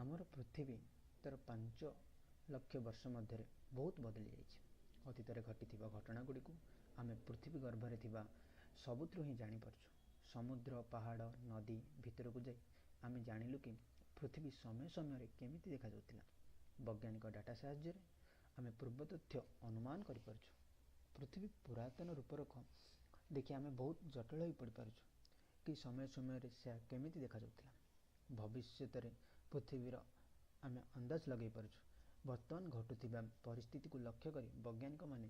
ଆମର ପୃଥିବୀ ତାର 5 ଲକ୍ଷ ବର୍ଷ ମଧ୍ୟରେ ବହୁତ ବଦଳି ଯାଇଛି। ଅତୀତରେ ଘଟିଥିବା ଘଟଣା ଗୁଡ଼ିକୁ ଆମେ ପୃଥିବୀ ଗର୍ଭରେ ଥିବା ସବୁଥିରୁ ହିଁ ଜାଣିପାରୁଛୁ। ସମୁଦ୍ର, ପାହାଡ଼, ନଦୀ ଭିତରକୁ ଯାଇ ଆମେ ଜାଣିଲୁ କି ପୃଥିବୀ ସମୟ ସମୟରେ କେମିତି ଦେଖାଯାଉଥିଲା। ବୈଜ୍ଞାନିକ ଡାଟା ସାହାଯ୍ୟରେ ଆମେ ପୂର୍ବ ତଥ୍ୟ ଅନୁମାନ କରିପାରୁଛୁ। ପୃଥିବୀ ପୁରାତନ ରୂପରେଖ ଦେଖି ଆମେ ବହୁତ ଜଟିଳ ହୋଇ ପଡ଼ିପାରୁଛୁ କି ସମୟ ସମୟରେ ସେ କେମିତି ଦେଖାଯାଉଥିଲା। ଭବିଷ୍ୟତରେ ପୃଥିବୀର ଆମେ ଅନ୍ଦାଜ ଲଗାଇ ପାରୁଛୁ। ବର୍ତ୍ତମାନ ଘଟୁଥିବା ପରିସ୍ଥିତିକୁ ଲକ୍ଷ୍ୟ କରି ବୈଜ୍ଞାନିକମାନେ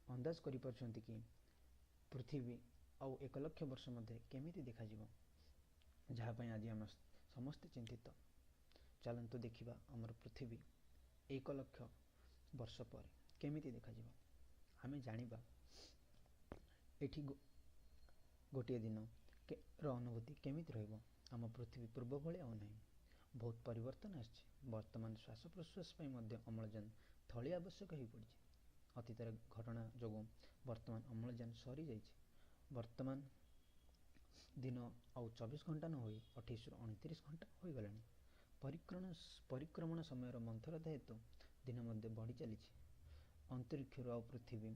ଅନ୍ଦାଜ କରିପାରୁଛନ୍ତି କି ପୃଥିବୀ ଆଉ 1 ଲକ୍ଷ ବର୍ଷ ମଧ୍ୟରେ କେମିତି ଦେଖାଯିବ, ଯାହା ପାଇଁ ଆଜି ଆମେ ସମସ୍ତେ ଚିନ୍ତିତ। ଚାଲନ୍ତୁ ଦେଖିବା ଆମର ପୃଥିବୀ 1 ଲକ୍ଷ ବର୍ଷ ପରେ କେମିତି ଦେଖାଯିବ। ଆମେ ଜାଣିବା ଏଠି ଗୋଟିଏ ଦିନର ଅନୁଭୂତି କେମିତି ରହିବ। ଆମ ପୃଥିବୀ ପୂର୍ବ ଭଳି ଆଉ ନାହିଁ, ବହୁତ ପରିବର୍ତ୍ତନ ଆସିଛି। ବର୍ତ୍ତମାନ ଶ୍ୱାସ ପ୍ରଶ୍ୱାସ ପାଇଁ ମଧ୍ୟ ଅମ୍ଳଜାନ ଥଳି ଆବଶ୍ୟକ ହୋଇପଡ଼ିଛି। ଅତୀତରେ ଘଟଣା ଯୋଗୁଁ ବର୍ତ୍ତମାନ ଅମ୍ଳଜାନ ସରିଯାଇଛି। ବର୍ତ୍ତମାନ ଦିନ ଆଉ 24 ଘଣ୍ଟା ନ ହୋଇ 28ରୁ 29 ଘଣ୍ଟା ହୋଇଗଲାଣି। ପରିକ୍ରମଣ ସମୟର ମନ୍ଥରତା ହେତୁ ଦିନ ମଧ୍ୟ ବଢ଼ି ଚାଲିଛି। ଅନ୍ତରୀକ୍ଷରୁ ଆଉ ପୃଥିବୀ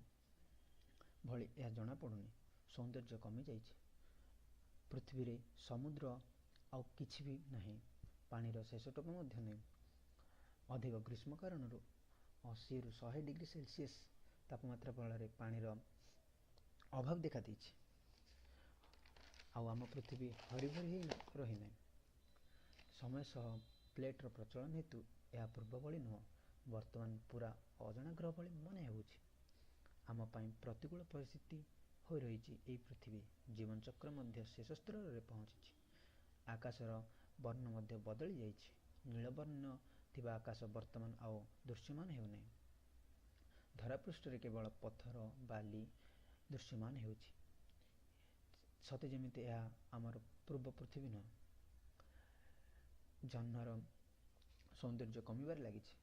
ଭଳି ଏହା ଜଣାପଡ଼ୁନି। ସୌନ୍ଦର୍ଯ୍ୟ କମିଯାଇଛି। ପୃଥିବୀରେ ସମୁଦ୍ର ଆଉ କିଛି ବି ନାହିଁ। ପାଣିର ଶେଷ ଟୋପା ମଧ୍ୟ ନାହିଁ। ଅଧିକ ଗ୍ରୀଷ୍ମ କାରଣରୁ 80ରୁ 100 ଡିଗ୍ରୀ ସେଲସିୟସ୍ ତାପମାତ୍ରା ଫଳରେ ପାଣିର ଅଭାବ ଦେଖାଦେଇଛି। ଆଉ ଆମ ପୃଥିବୀ ହରିଭରି ହୋଇ ରହିନାହିଁ। ସମୟ ସହ ପ୍ଲେଟର ପ୍ରଚଳନ ହେତୁ ଏହା ପୂର୍ବ ଭଳି ନୁହେଁ। ବର୍ତ୍ତମାନ ପୁରା ଅଜଣା ଗ୍ରହ ଭଳି ମନେ ହେଉଛି। ଆମ ପାଇଁ ପ୍ରତିକୂଳ ପରିସ୍ଥିତି ହୋଇ ରହିଛି ଏହି ପୃଥିବୀ। ଜୀବନଚକ୍ର ମଧ୍ୟ ଶେଷ ସ୍ତରରେ ପହଞ୍ଚିଛି। ଆକାଶର ବର୍ଣ୍ଣ ମଧ୍ୟ ବଦଳି ଯାଇଛି। ନୀଳବର୍ଣ୍ଣ ଥିବା ଆକାଶ ବର୍ତ୍ତମାନ ଆଉ ଦୃଶ୍ୟମାନ ହେଉନାହିଁ। ଧରାପୃଷ୍ଠରେ କେବଳ ପଥର ବାଲି ଦୃଶ୍ୟମାନ ହେଉଛି, ସତେ ଯେମିତି ଏହା ଆମର ପୂର୍ବ ପୃଥିବୀ ନୁହେଁ। ଜହ୍ନର ସୌନ୍ଦର୍ଯ୍ୟ କମିବାରେ ଲାଗିଛି।